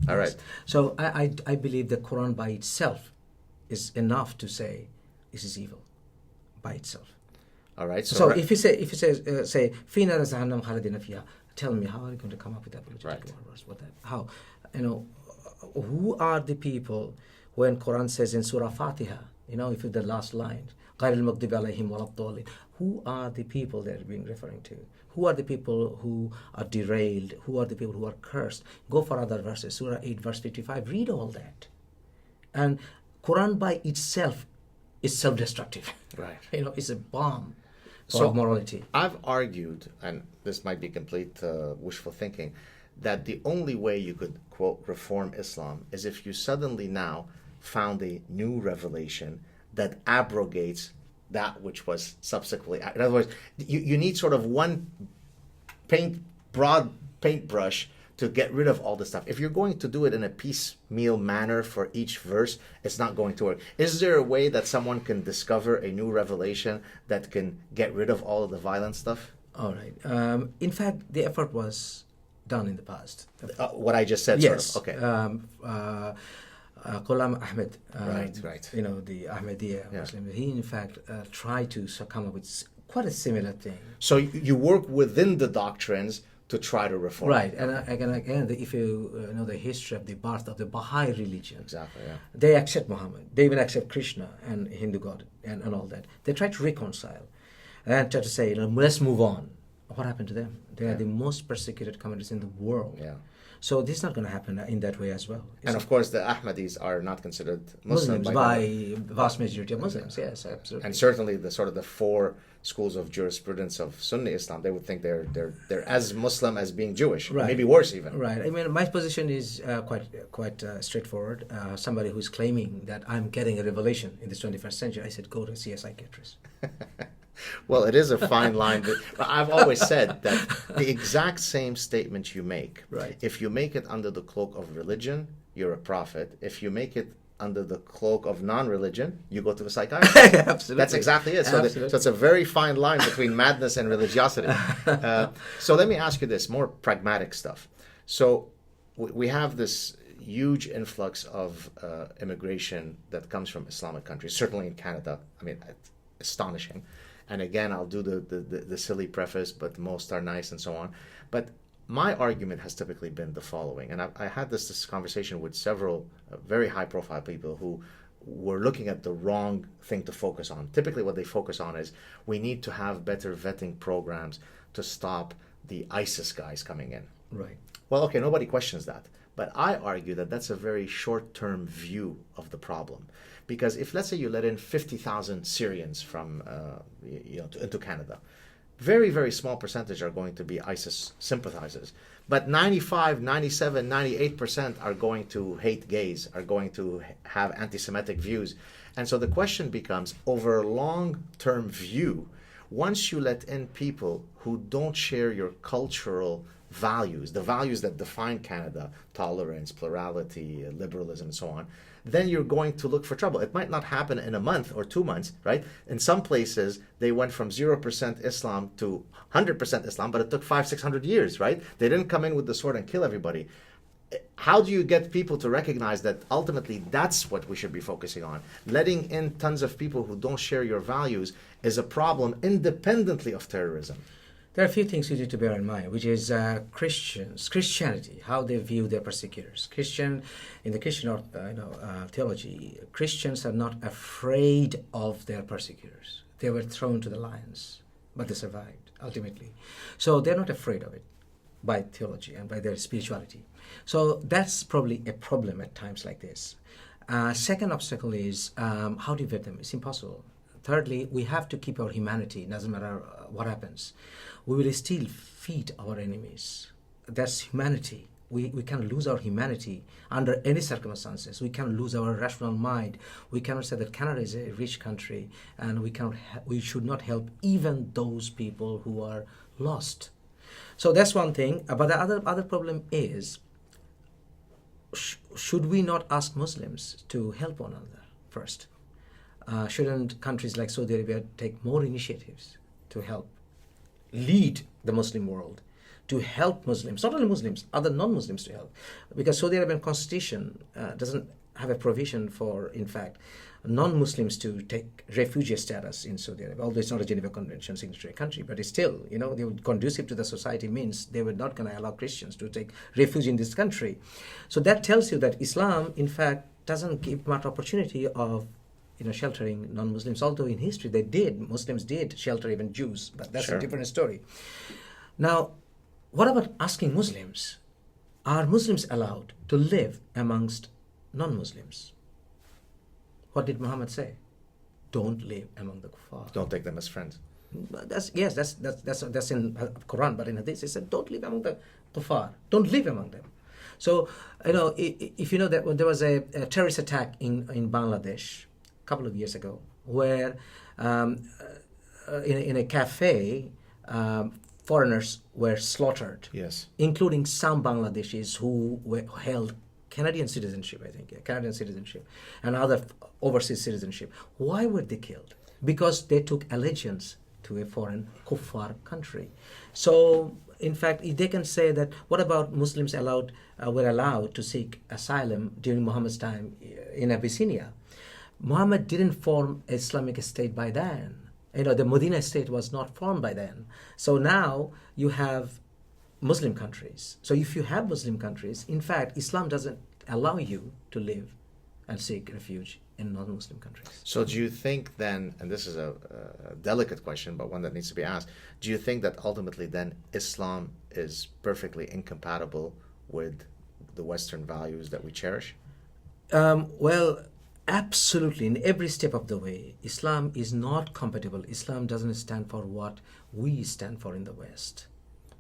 All Yes. right. So I believe the Quran by itself is enough to say this is evil by itself. All right. So if you say "Fina razahannam khalidina fiha," tell me, how are you going to come up with that Right. verse? How? Who are the people when Quran says in Surah Fatiha? If it's the last line, غَيْرِ الْمَغْضُوبِ عَلَيْهِمْ وَلَا الضَّالِّينَ. Who are the people that are being referring to? Who are the people who are derailed? Who are the people who are cursed? Go for other verses. Surah 8, verse 55. Read all that. And Quran by itself is self-destructive. Right. It's a bomb for morality. I've argued, and this might be complete wishful thinking, that the only way you could, quote, reform Islam is if you suddenly now found a new revelation that abrogates that which was subsequently. In other words, you need sort of one broad paintbrush to get rid of all this stuff. If you're going to do it in a piecemeal manner for each verse, it's not going to work. Is there a way that someone can discover a new revelation that can get rid of all of the violent stuff? All right. In fact, the effort was done in the past. What I just said, Yes. sort of. Okay. Ghulam Ahmed, Right. the Ahmadiyya Muslim, he in fact tried to come up with quite a similar thing. So you work within the doctrines to try to reform. Right, and again, if you know the history of the birth of the Baha'i religion, Exactly, yeah. they accept Muhammad, they even accept Krishna and Hindu God and all that. They try to reconcile and try to say, let's move on. What happened to them? They are the most persecuted communities in the world. Yeah. So this is not going to happen in that way as well. And of course, the Ahmadis are not considered Muslim Muslims by vast majority of Muslims, yes, absolutely. And certainly the four schools of jurisprudence of Sunni Islam, they would think they're as Muslim as being Jewish, Right. maybe worse even. Right. I mean, my position is quite straightforward. Somebody who's claiming that I'm getting a revelation in this 21st century, I said, go to see a psychiatrist. Well, it is a fine line. But I've always said that the exact same statement you make, Right. if you make it under the cloak of religion, you're a prophet. If you make it under the cloak of non-religion, you go to a psychiatrist. Absolutely. That's exactly it. So, so it's a very fine line between madness and religiosity. So let me ask you this, more pragmatic stuff. So we have this huge influx of immigration that comes from Islamic countries, certainly in Canada. I mean, it's astonishing. And again, I'll do the silly preface, but most are nice and so on. But my argument has typically been the following, and I had this conversation with several very high-profile people who were looking at the wrong thing to focus on. Typically what they focus on is we need to have better vetting programs to stop the ISIS guys coming in. Right. Well, okay, nobody questions that. But I argue that that's a very short-term view of the problem. Because if, let's say, you let in 50,000 Syrians from, into Canada, very, very small percentage are going to be ISIS sympathizers. But 95, 97, 98% are going to hate gays, are going to have anti-Semitic views. And so the question becomes, over a long-term view, once you let in people who don't share your cultural values, the values that define Canada, tolerance, plurality, liberalism, and so on, then you're going to look for trouble. It might not happen in a month or 2 months, right? In some places, they went from 0% Islam to 100% Islam, but it took 500-600 years, right? They didn't come in with the sword and kill everybody. How do you get people to recognize that ultimately that's what we should be focusing on? Letting in tons of people who don't share your values is a problem independently of terrorism. There are a few things you need to bear in mind, which is Christianity, how they view their persecutors. In the Christian theology, Christians are not afraid of their persecutors. They were thrown to the lions, but they survived, ultimately. So they're not afraid of it by theology and by their spirituality. So that's probably a problem at times like this. Second obstacle is how do you vet them? It's impossible. Thirdly, we have to keep our humanity. It doesn't matter what happens. We will still feed our enemies. That's humanity. We cannot lose our humanity under any circumstances. We cannot lose our rational mind. We cannot say that Canada is a rich country and we should not help even those people who are lost. So that's one thing. But the other problem is, should we not ask Muslims to help one another first? Shouldn't countries like Saudi Arabia take more initiatives to help lead the Muslim world, to help Muslims, not only Muslims, other non-Muslims to help? Because Saudi Arabian constitution doesn't have a provision for, in fact, non-Muslims to take refugee status in Saudi Arabia, although it's not a Geneva Convention signatory country, but it's still, they would conducive to the society means they were not going to allow Christians to take refuge in this country. So that tells you that Islam, in fact, doesn't give much opportunity of sheltering non-Muslims, although in history Muslims did shelter even Jews, but that's a different story. Now, what about asking Muslims? Are Muslims allowed to live amongst non-Muslims? What did Muhammad say? Don't live among the kuffar. Don't take them as friends. That's in Quran, but in Hadith it said don't live among the kuffar. Don't live among them. So, if you know that when there was a terrorist attack in Bangladesh a couple of years ago, where in a cafe, foreigners were slaughtered, yes, including some Bangladeshis who held Canadian citizenship, and other overseas citizenship. Why were they killed? Because they took allegiance to a foreign kuffar country. So, in fact, they can say that, what about Muslims were allowed to seek asylum during Muhammad's time in Abyssinia? Muhammad didn't form Islamic state by then. The Medina state was not formed by then. So now you have Muslim countries. So if you have Muslim countries, in fact, Islam doesn't allow you to live and seek refuge in non-Muslim countries. So do you think then, and this is a delicate question, but one that needs to be asked, do you think that ultimately then Islam is perfectly incompatible with the Western values that we cherish? Well, absolutely. In every step of the way, Islam is not compatible. Islam doesn't stand for what we stand for in the West.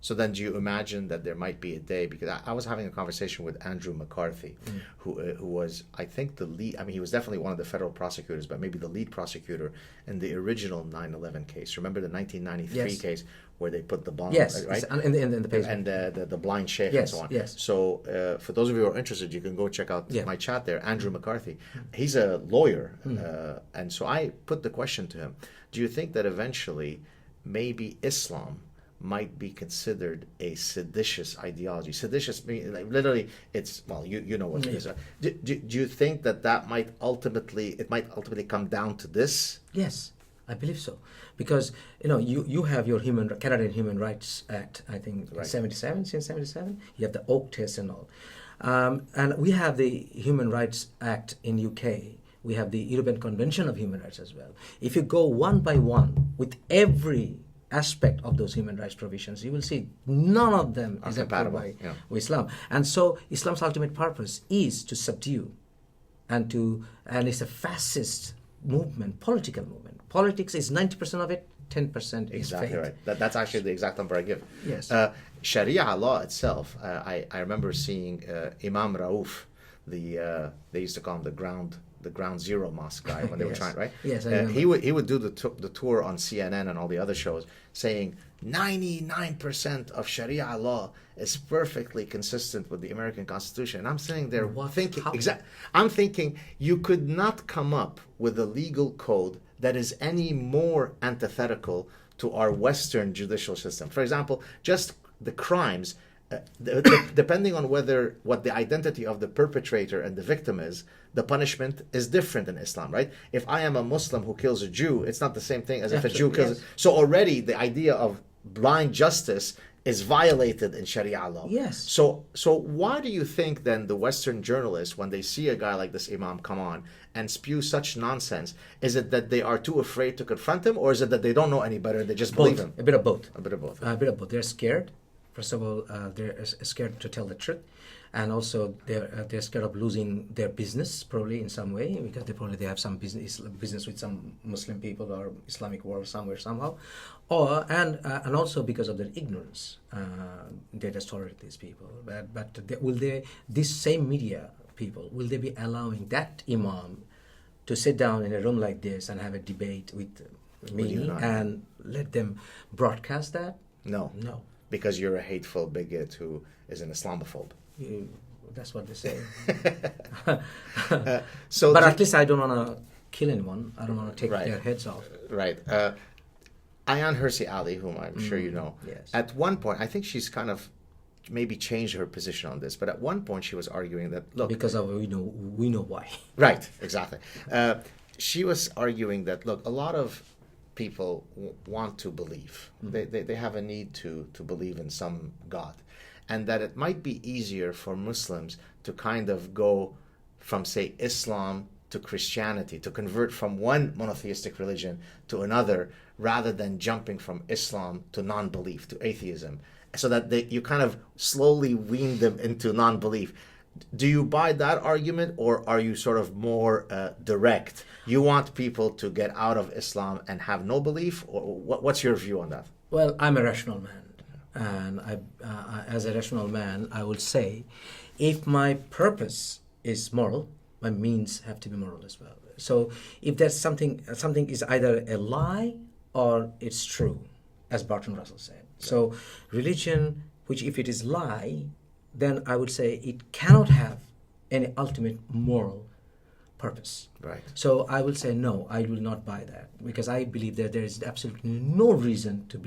So then do you imagine that there might be a day, because I was having a conversation with Andrew McCarthy, who was, I think, the lead, he was definitely one of the federal prosecutors, but maybe the lead prosecutor in the original 9/11 case. Remember the 1993 case where they put the bomb, right? In the page. And the blind sheikh yes, and so on. Yes. So for those of you who are interested, you can go check out my chat there, Andrew McCarthy. He's a lawyer. And so I put the question to him, do you think that eventually maybe Islam might be considered a seditious ideology? Seditious, literally, it's, well, you know what it is. Do you think that might ultimately come down to this? Yes, I believe so, because you have your Canadian Human Rights Act, I think, since 77. You have the Oak Test and all, and we have the Human Rights Act in UK. We have the European Convention of Human Rights as well. If you go one by one with every aspect of those human rights provisions, you will see none of them is compatible with Islam. And so Islam's ultimate purpose is to subdue and it's a fascist movement, political movement. Politics is 90% of it, 10% is Exactly faith. right. That's actually the exact number I give. Yes. Sharia law itself, I remember seeing Imam Rauf, they used to call him the ground zero mosque guy when they were Yes. trying, right? Yes, I remember. He would do the tour on CNN and all the other shows, saying 99% of Sharia law is perfectly consistent with the American Constitution. And I'm sitting there thinking, I'm thinking you could not come up with a legal code that is any more antithetical to our Western judicial system. For example, just the crimes, depending on what the identity of the perpetrator and the victim is, the punishment is different in Islam, right? If I am a Muslim who kills a Jew, it's not the same thing as if a Jew kills. Yes. So already the idea of blind justice is violated in Sharia law. Yes. So why do you think then the Western journalists, when they see a guy like this Imam come on and spew such nonsense, is it that they are too afraid to confront him, or is it that they don't know any better and they just believe him? A bit of both. A bit of both. A bit of both. They're scared. First of all, they're scared to tell the truth, and also they're scared of losing their business probably in some way, because they have some business with some Muslim people or Islamic world somewhere somehow, or and also because of their ignorance, they just tolerate these people. But this same media people, will they be allowing that Imam to sit down in a room like this and have a debate with me and let them broadcast that? No. Because you're a hateful bigot who is an Islamophobe. That's what they say. So but at least I don't want to kill anyone. I don't want to take their heads off. Right. Ayan Hirsi Ali, whom I'm sure you know, yes. At one point, I think she's kind of maybe changed her position on this, but at one point she was arguing that, look... Because of, we know why. Right, exactly. She was arguing that, look, a lot of people want to believe. They have a need to believe in some God. And that it might be easier for Muslims to kind of go from, say, Islam to Christianity, to convert from one monotheistic religion to another, rather than jumping from Islam to non-belief, to atheism, so that you kind of slowly wean them into non-belief. Do you buy that argument, or are you sort of more direct? You want people to get out of Islam and have no belief, or what's your view on that? Well, I'm a rational man, and as a rational man, I would say, if my purpose is moral, my means have to be moral as well. So, if there's something is either a lie or it's true, as Bertrand Russell said. So, religion, which if it is lie, then I would say it cannot have any ultimate moral purpose. Right. So I will say no, I will not buy that, because I believe that there is absolutely no reason to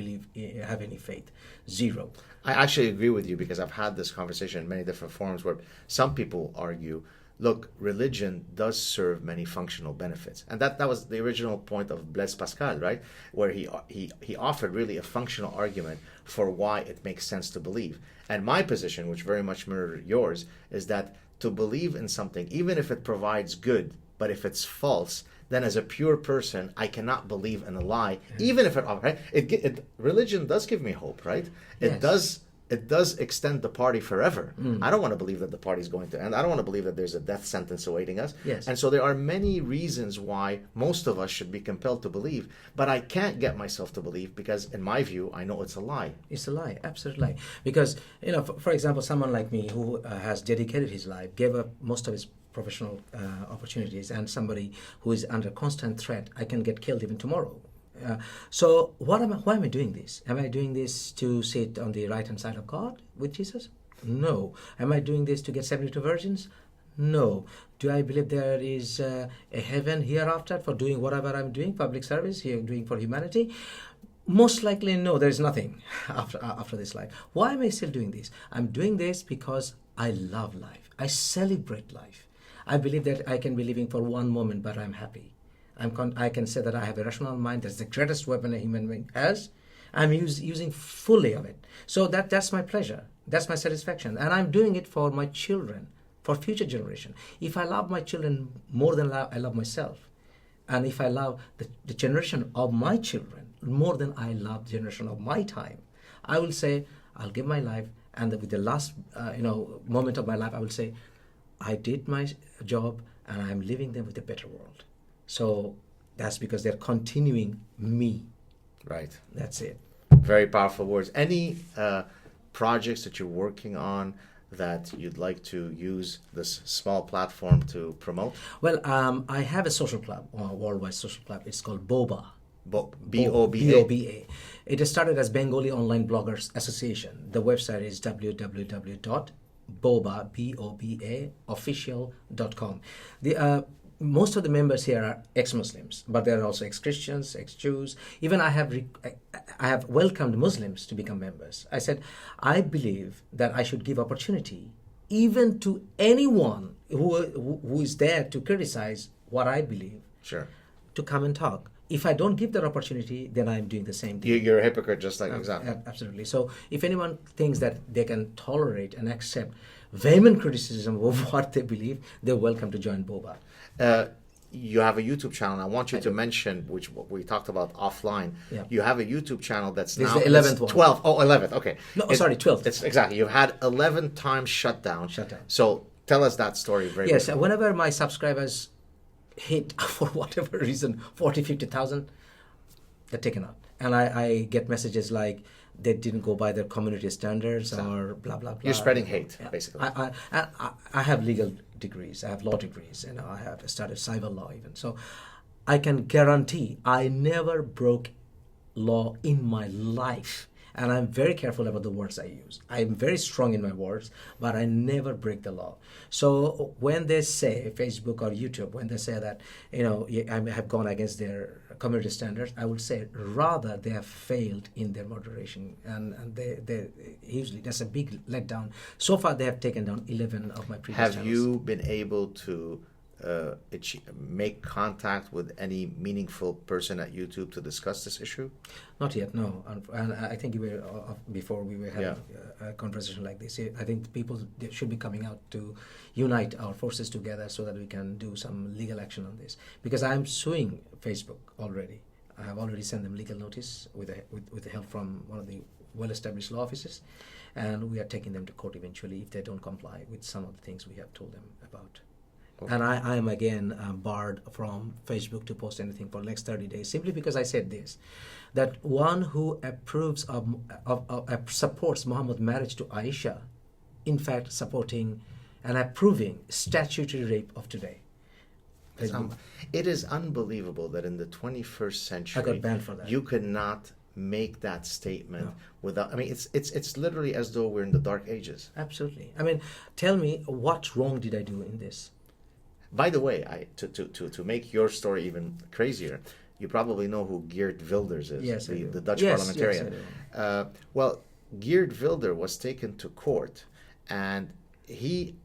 have any faith. Zero. I actually agree with you, because I've had this conversation in many different forums where some people argue, look, religion does serve many functional benefits. And that was the original point of Blaise Pascal, right? Where he offered really a functional argument for why it makes sense to believe. And my position, which very much mirrored yours, is that to believe in something, even if it provides good, but if it's false, then as a pure person, I cannot believe in a lie, even if religion does give me hope, right? Yes. It does extend the party forever. I don't want to believe that the party is going to end. I don't want to believe that there's a death sentence awaiting us. Yes. And so there are many reasons why most of us should be compelled to believe, but I can't get myself to believe, because in my view, I know it's a lie. It's a lie, absolute lie. Because, for example, someone like me who has dedicated his life, gave up most of his professional opportunities, and somebody who is under constant threat, I can get killed even tomorrow. So why am I doing this? Am I doing this to sit on the right-hand side of God with Jesus? No. Am I doing this to get 72 virgins? No. Do I believe there is a heaven hereafter for doing whatever I'm doing, public service, here doing for humanity? Most likely no, there is nothing after this life. Why am I still doing this? I'm doing this because I love life. I celebrate life. I believe that I can be living for one moment, but I'm happy. I can say that I have a rational mind. That's the greatest weapon a human being has. I'm using fully of it. So that's my pleasure. That's my satisfaction. And I'm doing it for my children, for future generation. If I love my children more than I love myself, and if I love the generation of my children more than I love the generation of my time, I will say, I'll give my life, and with the last moment of my life, I will say, I did my job, and I'm leaving them with a better world. So that's because they're continuing me. Right. That's it. Very powerful words. Any projects that you're working on that you'd like to use this small platform to promote? Well, I have a social club, a worldwide social club. It's called BOBA. BOBA. BOBA. It started as Bengali Online Bloggers Association. The website is www.bobaofficial.com. Most of the members here are ex-Muslims, but there are also ex-Christians, ex-Jews. Even I have welcomed Muslims to become members. I said, I believe that I should give opportunity even to anyone who is there to criticize what I believe, Sure. to come and talk. If I don't give that opportunity, then I'm doing the same thing. You're a hypocrite, just like exactly. Absolutely. So if anyone thinks that they can tolerate and accept vehement criticism of what they believe, they're welcome to join BOBA. You have a YouTube channel. I want you to mention, which we talked about offline. Yeah. You have a YouTube channel that's This now is the 11th one. 12th. Oh, 11th. Okay. No, sorry, 12th. It's exactly. You've had 11 times shutdown. Shutdown. So tell us that story very Yes, briefly. whenever my subscribers hit, for whatever reason, 40, 50,000, they're taken out. And I get messages like they didn't go by their community standards or blah, blah, blah. You're spreading hate, Yeah. basically. I have legal degrees. I have law degrees. I have studied civil law even. So I can guarantee I never broke law in my life. And I'm very careful about the words I use. I'm very strong in my words, but I never break the law. So when they say, Facebook or YouTube, when they say that, I have gone against their community standards, I would say rather they have failed in their moderation. And they usually, that's a big letdown. So far, they have taken down 11 of my previous Have channels. you been able to make contact with any meaningful person at YouTube to discuss this issue? Not yet, no. And I think you were before we were having a conversation like this. I think people should be coming out to unite our forces together so that we can do some legal action on this. Because I'm suing Facebook already. I have already sent them legal notice with the help from one of the well-established law offices, and we are taking them to court eventually if they don't comply with some of the things we have told them about. Okay. And I am again barred from Facebook to post anything for the next 30 days, simply because I said this, that one who approves supports Muhammad's marriage to Aisha, in fact supporting and approving statutory rape of today. It is unbelievable that in the 21st century, I got banned for that. You cannot make that statement without. I mean, it's literally as though we're in the dark ages. Absolutely. I mean, tell me, what wrong did I do in this? By the way, to make your story even crazier, you probably know who Geert Wilders is, yes, the Dutch parliamentarian. Yes, well, Geert Wilders was taken to court, and he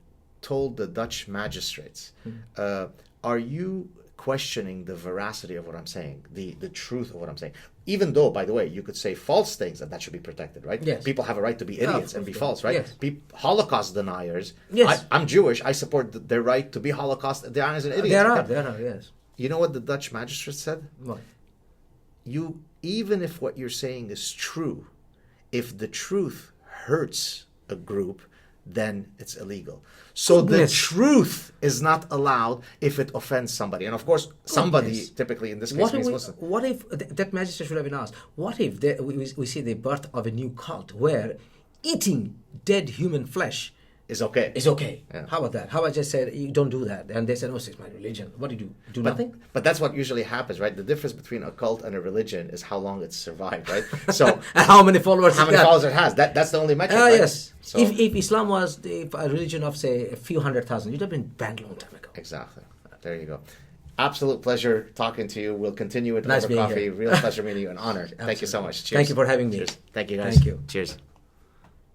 told the Dutch magistrates, are you questioning the veracity of what I'm saying, the truth of what I'm saying? Even though, by the way, you could say false things, that should be protected, right? Yes. People have a right to be idiots and be false, right? Yes. Holocaust deniers. Yes. I'm Jewish. I support their right to be Holocaust deniers and idiots. There are, yes. You know what the Dutch magistrate said? What? Even if what you're saying is true, if the truth hurts a group, then it's illegal. So the truth is not allowed if it offends somebody. And of course, somebody, typically in this case, is Muslim. What if that magistrate should have been asked, what if we see the birth of a new cult where eating dead human flesh is okay? It's okay. Yeah. How about that? How about I just said, you don't do that? And they said, oh, it's my religion. What do you do? Do nothing? But that's what usually happens, right? The difference between a cult and a religion is how long it's survived, right? So how many followers it has. That's the only metric, right? Yes. So, if Islam was a religion of, say, a few 100,000, you'd have been banned a long time ago. Exactly. There you go. Absolute pleasure talking to you. We'll continue it Nice over coffee. here. Real pleasure meeting you. An honor. Thank you so much. Cheers. Thank you for having me. Cheers. Thank you, guys. Thank you. Cheers.